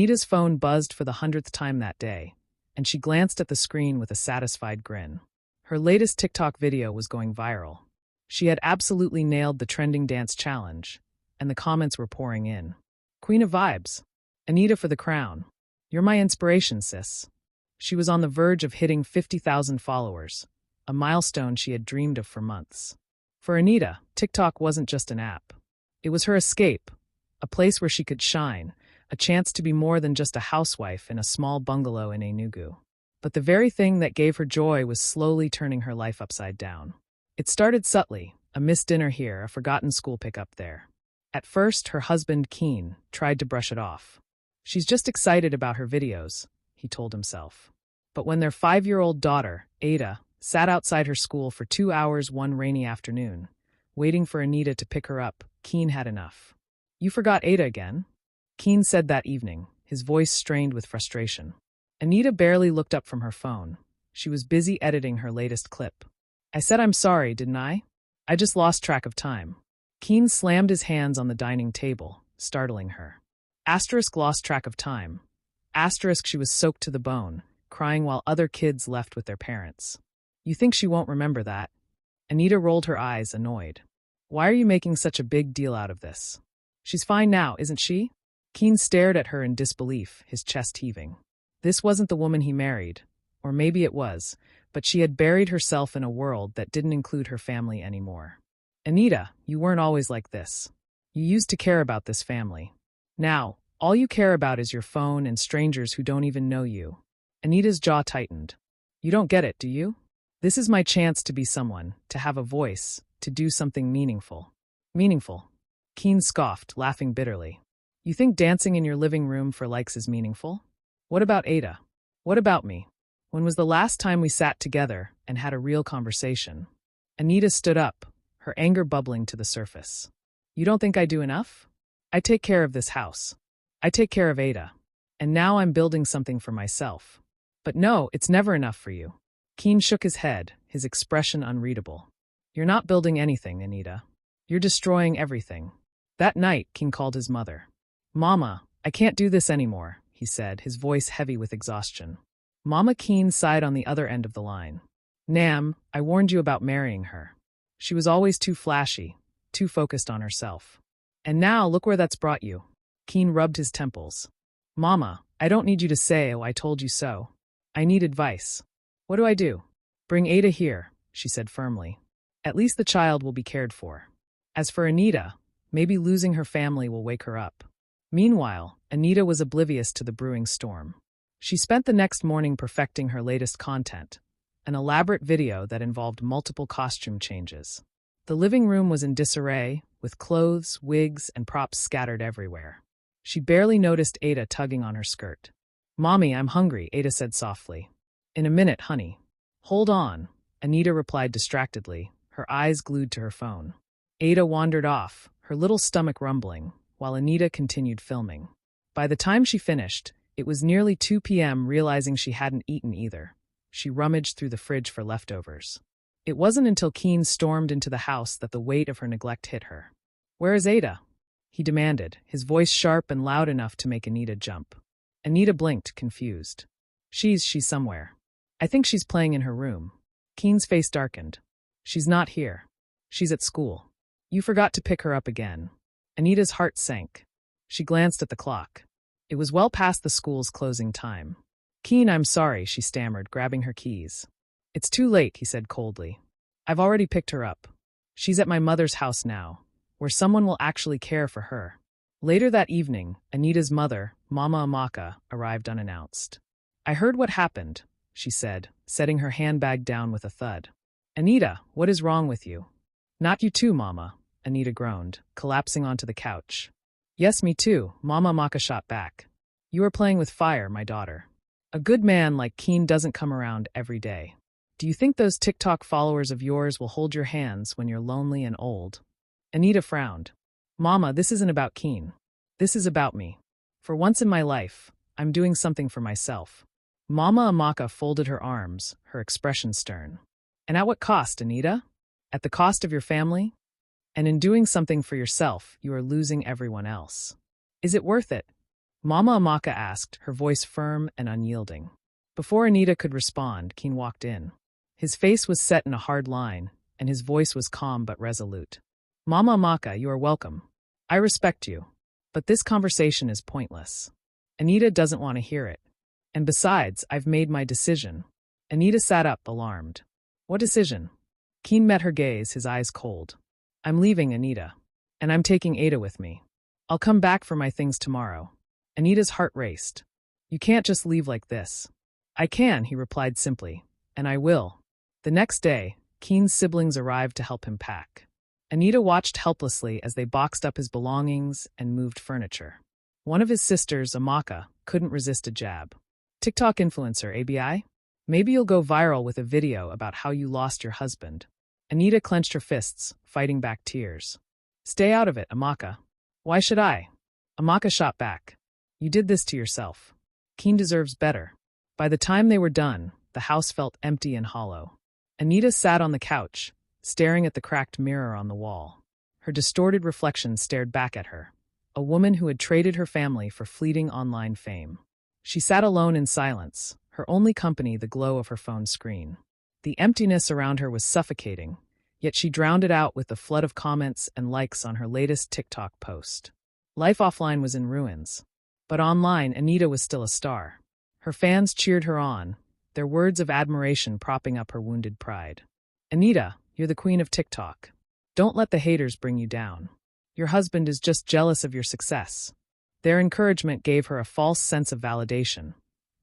Anita's phone buzzed for the 100th time that day, and she glanced at the screen with a satisfied grin. Her latest TikTok video was going viral. She had absolutely nailed the trending dance challenge, and the comments were pouring in. Queen of vibes. Anita for the crown. You're my inspiration, sis. She was on the verge of hitting 50,000 followers, a milestone she had dreamed of for months. For Anita, TikTok wasn't just an app. It was her escape, a place where she could shine, a chance to be more than just a housewife in a small bungalow in Enugu. But the very thing that gave her joy was slowly turning her life upside down. It started subtly, a missed dinner here, a forgotten school pickup there. At first, her husband, Keen, tried to brush it off. She's just excited about her videos, he told himself. But when their 5-year-old daughter, Ada, sat outside her school for 2 hours one rainy afternoon, waiting for Anita to pick her up, Keen had enough. You forgot Ada again? Keen said that evening, his voice strained with frustration. Anita barely looked up from her phone. She was busy editing her latest clip. I said I'm sorry, didn't I? I just lost track of time. Keen slammed his hands on the dining table, startling her. Asterisk lost track of time. Asterisk she was soaked to the bone, crying while other kids left with their parents. You think she won't remember that? Anita rolled her eyes, annoyed. Why are you making such a big deal out of this? She's fine now, isn't she? Keen stared at her in disbelief, his chest heaving. This wasn't the woman he married, or maybe it was, but she had buried herself in a world that didn't include her family anymore. Anita, you weren't always like this. You used to care about this family. Now, all you care about is your phone and strangers who don't even know you. Anita's jaw tightened. You don't get it, do you? This is my chance to be someone, to have a voice, to do something meaningful. Meaningful? Keen scoffed, laughing bitterly. You think dancing in your living room for likes is meaningful? What about Ada? What about me? When was the last time we sat together and had a real conversation? Anita stood up, her anger bubbling to the surface. You don't think I do enough? I take care of this house. I take care of Ada. And now I'm building something for myself. But no, it's never enough for you. Keen shook his head, his expression unreadable. You're not building anything, Anita. You're destroying everything. That night, Keen called his mother. Mama, I can't do this anymore, he said, his voice heavy with exhaustion. Mama Keen sighed on the other end of the line. Nam, I warned you about marrying her. She was always too flashy, too focused on herself. And now look where that's brought you. Keen rubbed his temples. Mama, I don't need you to say, oh, I told you so. I need advice. What do I do? Bring Ada here, she said firmly. At least the child will be cared for. As for Anita, maybe losing her family will wake her up. Meanwhile, Anita was oblivious to the brewing storm. She spent the next morning perfecting her latest content, an elaborate video that involved multiple costume changes. The living room was in disarray, with clothes, wigs, and props scattered everywhere. She barely noticed Ada tugging on her skirt. Mommy, I'm hungry, Ada said softly. In a minute, honey. Hold on, Anita replied distractedly, her eyes glued to her phone. Ada wandered off, her little stomach rumbling, while Anita continued filming. By the time she finished, it was nearly 2 p.m., realizing she hadn't eaten either. She rummaged through the fridge for leftovers. It wasn't until Keen stormed into the house that the weight of her neglect hit her. Where is Ada? He demanded, his voice sharp and loud enough to make Anita jump. Anita blinked, confused. She's somewhere. I think she's playing in her room. Keen's face darkened. She's not here. She's at school. You forgot to pick her up again. Anita's heart sank. She glanced at the clock. It was well past the school's closing time. Keen, I'm sorry, she stammered, grabbing her keys. It's too late, he said coldly. I've already picked her up. She's at my mother's house now, where someone will actually care for her. Later that evening, Anita's mother, Mama Amaka, arrived unannounced. I heard what happened, she said, setting her handbag down with a thud. Anita, what is wrong with you? Not you too, Mama, Anita groaned, collapsing onto the couch. Yes, me too, Mama Amaka shot back. You are playing with fire, my daughter. A good man like Keen doesn't come around every day. Do you think those TikTok followers of yours will hold your hands when you're lonely and old? Anita frowned. Mama, this isn't about Keen. This is about me. For once in my life, I'm doing something for myself. Mama Amaka folded her arms, her expression stern. And at what cost, Anita? At the cost of your family? And in doing something for yourself, you are losing everyone else. Is it worth it? Mama Amaka asked, her voice firm and unyielding. Before Anita could respond, Keen walked in. His face was set in a hard line, and his voice was calm but resolute. Mama Amaka, you are welcome. I respect you. But this conversation is pointless. Anita doesn't want to hear it. And besides, I've made my decision. Anita sat up, alarmed. What decision? Keen met her gaze, his eyes cold. I'm leaving, Anita. And I'm taking Ada with me. I'll come back for my things tomorrow. Anita's heart raced. You can't just leave like this. I can, he replied simply. And I will. The next day, Keen's siblings arrived to help him pack. Anita watched helplessly as they boxed up his belongings and moved furniture. One of his sisters, Amaka, couldn't resist a jab. TikTok influencer, ABI? Maybe you'll go viral with a video about how you lost your husband. Anita clenched her fists, fighting back tears. Stay out of it, Amaka. Why should I? Amaka shot back. You did this to yourself. Keen deserves better. By the time they were done, the house felt empty and hollow. Anita sat on the couch, staring at the cracked mirror on the wall. Her distorted reflection stared back at her, a woman who had traded her family for fleeting online fame. She sat alone in silence, her only company the glow of her phone screen. The emptiness around her was suffocating, yet she drowned it out with the flood of comments and likes on her latest TikTok post. Life offline was in ruins. But online, Anita was still a star. Her fans cheered her on, their words of admiration propping up her wounded pride. Anita, you're the queen of TikTok. Don't let the haters bring you down. Your husband is just jealous of your success. Their encouragement gave her a false sense of validation,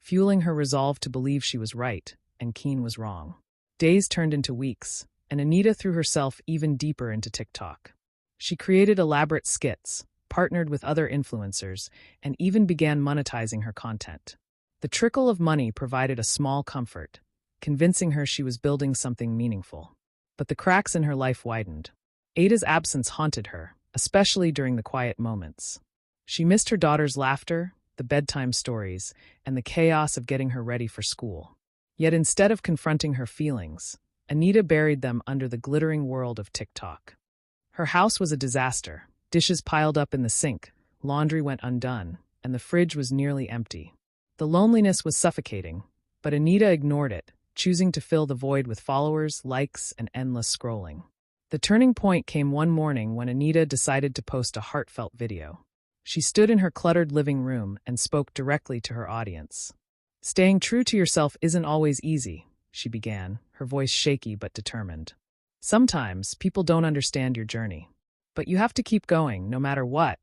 fueling her resolve to believe she was right and Keen was wrong. Days turned into weeks, and Anita threw herself even deeper into TikTok. She created elaborate skits, partnered with other influencers, and even began monetizing her content. The trickle of money provided a small comfort, convincing her she was building something meaningful. But the cracks in her life widened. Ada's absence haunted her, especially during the quiet moments. She missed her daughter's laughter, the bedtime stories, and the chaos of getting her ready for school. Yet instead of confronting her feelings, Anita buried them under the glittering world of TikTok. Her house was a disaster. Dishes piled up in the sink, laundry went undone, and the fridge was nearly empty. The loneliness was suffocating, but Anita ignored it, choosing to fill the void with followers, likes, and endless scrolling. The turning point came one morning when Anita decided to post a heartfelt video. She stood in her cluttered living room and spoke directly to her audience. Staying true to yourself isn't always easy, she began, her voice shaky but determined. Sometimes people don't understand your journey. But you have to keep going, no matter what.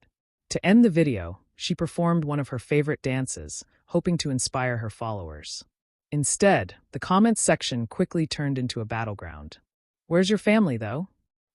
To end the video, she performed one of her favorite dances, hoping to inspire her followers. Instead, the comments section quickly turned into a battleground. Where's your family, though?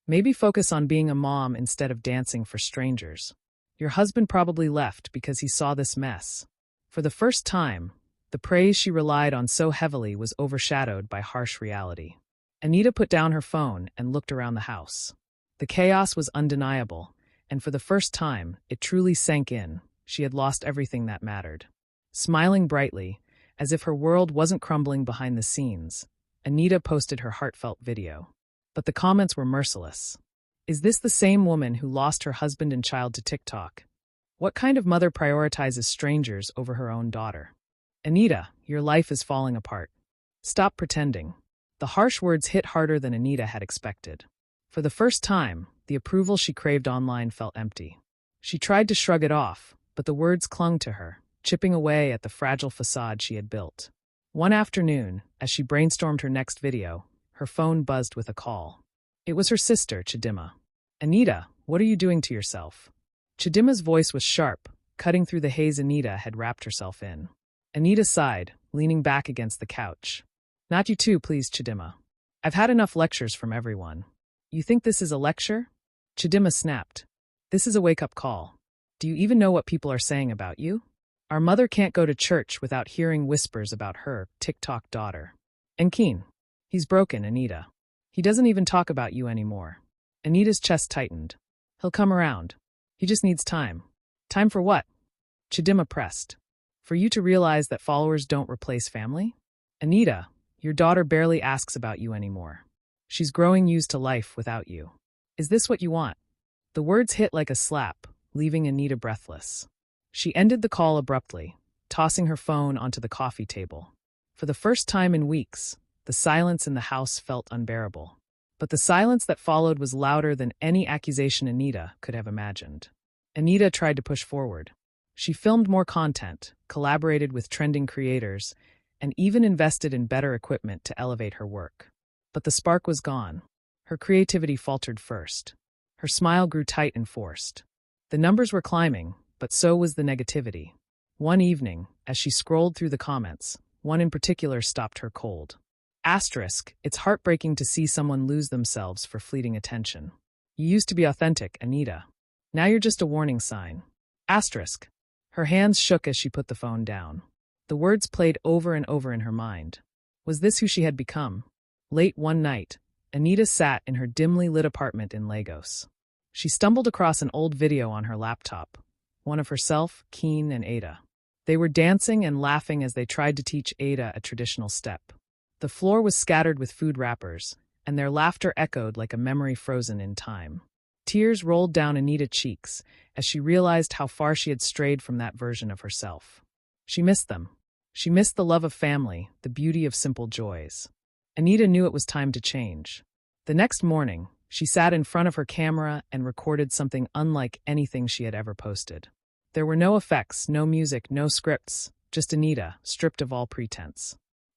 Maybe focus on being a mom instead of dancing for strangers. Your husband probably left because he saw this mess. For the first time, the praise she relied on so heavily was overshadowed by harsh reality. Anita put down her phone and looked around the house. The chaos was undeniable, and for the first time, it truly sank in. She had lost everything that mattered. Smiling brightly, as if her world wasn't crumbling behind the scenes, Anita posted her heartfelt video. But the comments were merciless. Is this the same woman who lost her husband and child to TikTok? What kind of mother prioritizes strangers over her own daughter? Anita, your life is falling apart. Stop pretending. The harsh words hit harder than Anita had expected. For the first time, the approval she craved online felt empty. She tried to shrug it off, but the words clung to her, chipping away at the fragile facade she had built. One afternoon, as she brainstormed her next video, her phone buzzed with a call. It was her sister, Chidima. Anita, what are you doing to yourself? Chidima's voice was sharp, cutting through the haze Anita had wrapped herself in. Anita sighed, leaning back against the couch. Not you too, please, Chidima. I've had enough lectures from everyone. You think this is a lecture? Chidima snapped. This is a wake-up call. Do you even know what people are saying about you? Our mother can't go to church without hearing whispers about her TikTok daughter. And Keen. He's broken, Anita. He doesn't even talk about you anymore. Anita's chest tightened. He'll come around. He just needs time. Time for what? Chidima pressed. For you to realize that followers don't replace family? Anita, your daughter barely asks about you anymore. She's growing used to life without you. Is this what you want? The words hit like a slap, leaving Anita breathless. She ended the call abruptly, tossing her phone onto the coffee table. For the first time in weeks, the silence in the house felt unbearable. But the silence that followed was louder than any accusation Anita could have imagined. Anita tried to push forward. She filmed more content, collaborated with trending creators, and even invested in better equipment to elevate her work. But the spark was gone. Her creativity faltered first. Her smile grew tight and forced. The numbers were climbing, but so was the negativity. One evening, as she scrolled through the comments, one in particular stopped her cold. Asterisk, it's heartbreaking to see someone lose themselves for fleeting attention. You used to be authentic, Anita. Now you're just a warning sign. Asterisk. Her hands shook as she put the phone down. The words played over and over in her mind. Was this who she had become? Late one night, Anita sat in her dimly lit apartment in Lagos. She stumbled across an old video on her laptop, one of herself, Keen, and Ada. They were dancing and laughing as they tried to teach Ada a traditional step. The floor was scattered with food wrappers, and their laughter echoed like a memory frozen in time. Tears rolled down Anita's cheeks as she realized how far she had strayed from that version of herself. She missed them. She missed the love of family, the beauty of simple joys. Anita knew it was time to change. The next morning, she sat in front of her camera and recorded something unlike anything she had ever posted. There were no effects, no music, no scripts, just Anita, stripped of all pretense.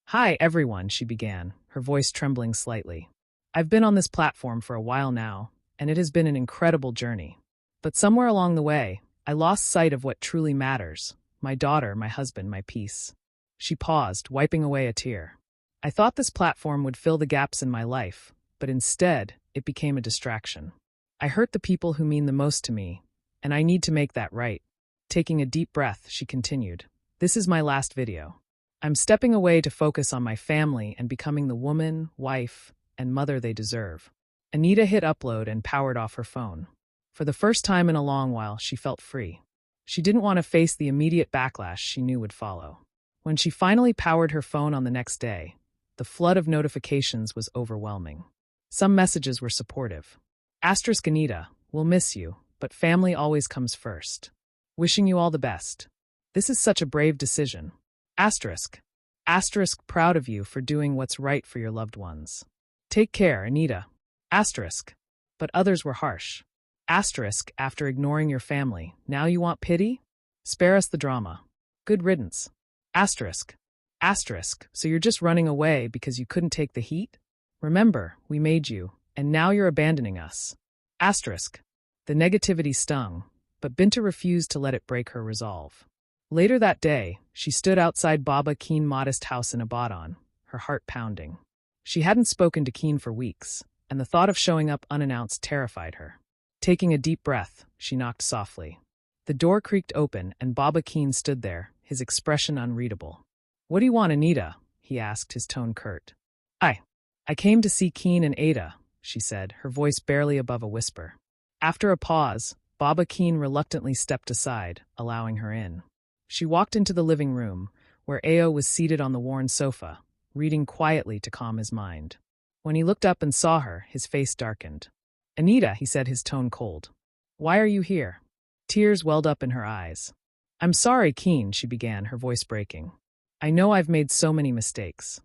"Hi, everyone," she began, her voice trembling slightly. "I've been on this platform for a while now, and it has been an incredible journey. But somewhere along the way, I lost sight of what truly matters: my daughter, my husband, my peace." She paused, wiping away a tear. "I thought this platform would fill the gaps in my life, but instead, it became a distraction. I hurt the people who mean the most to me, and I need to make that right." Taking a deep breath, she continued, "This is my last video. I'm stepping away to focus on my family and becoming the woman, wife, and mother they deserve." Anita hit upload and powered off her phone. For the first time in a long while, she felt free. She didn't want to face the immediate backlash she knew would follow. When she finally powered her phone on the next day, the flood of notifications was overwhelming. Some messages were supportive. "Asterisk Anita, we'll miss you, but family always comes first. Wishing you all the best. This is such a brave decision. Asterisk. Asterisk, proud of you for doing what's right for your loved ones. Take care, Anita. Asterisk. But others were harsh. Asterisk, after ignoring your family, now you want pity? Spare us the drama. Good riddance. Asterisk. Asterisk, so you're just running away because you couldn't take the heat? Remember, we made you, and now you're abandoning us. Asterisk. The negativity stung, but Binta refused to let it break her resolve. Later that day, she stood outside Baba Keen modest house in Ibadan, her heart pounding. She hadn't spoken to Keen for weeks, and the thought of showing up unannounced terrified her. Taking a deep breath, she knocked softly. The door creaked open, and Baba Keen stood there, his expression unreadable. "What do you want, Anita?" he asked, his tone curt. I came to see Keen and Ada," she said, her voice barely above a whisper. After a pause, Baba Keen reluctantly stepped aside, allowing her in. She walked into the living room, where Ao was seated on the worn sofa, reading quietly to calm his mind. When he looked up and saw her, his face darkened. "Anita," he said, his tone cold. "Why are you here?" Tears welled up in her eyes. "I'm sorry, Keen," she began, her voice breaking. "I know I've made so many mistakes.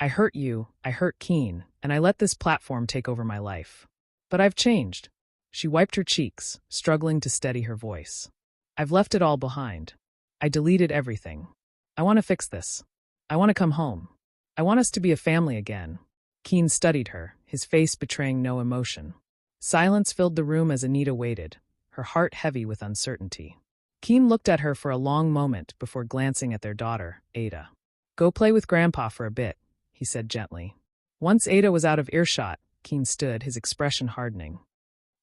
I hurt you, I hurt Keen, and I let this platform take over my life. But I've changed." She wiped her cheeks, struggling to steady her voice. "I've left it all behind. I deleted everything. I want to fix this. I want to come home. I want us to be a family again." Keen studied her, his face betraying no emotion. Silence filled the room as Anita waited, her heart heavy with uncertainty. Keen looked at her for a long moment before glancing at their daughter, Ada. "Go play with Grandpa for a bit," he said gently. Once Ada was out of earshot, Keen stood, his expression hardening.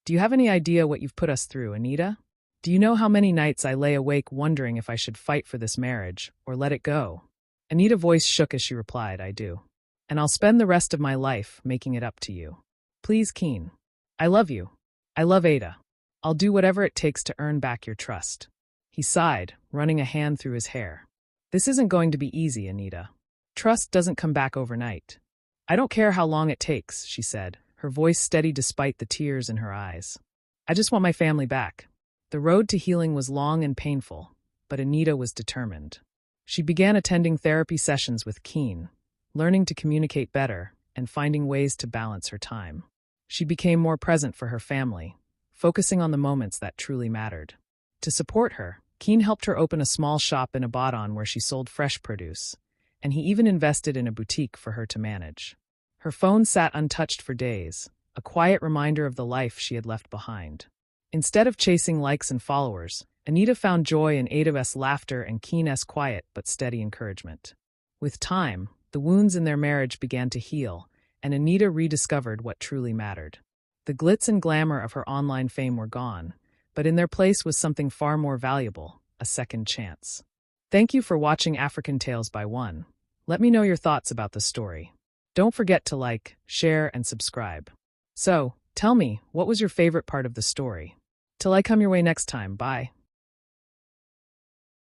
"Do you have any idea what you've put us through, Anita? Do you know how many nights I lay awake wondering if I should fight for this marriage, or let it go?" Anita's voice shook as she replied, "I do. And I'll spend the rest of my life making it up to you. Please, Keen. I love you. I love Ada. I'll do whatever it takes to earn back your trust." He sighed, running a hand through his hair. "This isn't going to be easy, Anita. Trust doesn't come back overnight. I don't care how long it takes," she said, her voice steady despite the tears in her eyes. "I just want my family back." The road to healing was long and painful, but Anita was determined. She began attending therapy sessions with Keen, learning to communicate better and finding ways to balance her time. She became more present for her family, focusing on the moments that truly mattered. To support her, Keen helped her open a small shop in Ibadan where she sold fresh produce, and he even invested in a boutique for her to manage. Her phone sat untouched for days, a quiet reminder of the life she had left behind. Instead of chasing likes and followers, Anita found joy in Ada's laughter and Keen's quiet but steady encouragement. With time, the wounds in their marriage began to heal, and Anita rediscovered what truly mattered. The glitz and glamour of her online fame were gone, but in their place was something far more valuable: a second chance. Thank you for watching African Tales by One. Let me know your thoughts about the story. Don't forget to like, share, and subscribe. So, tell me, what was your favorite part of the story? Till I come your way next time, bye.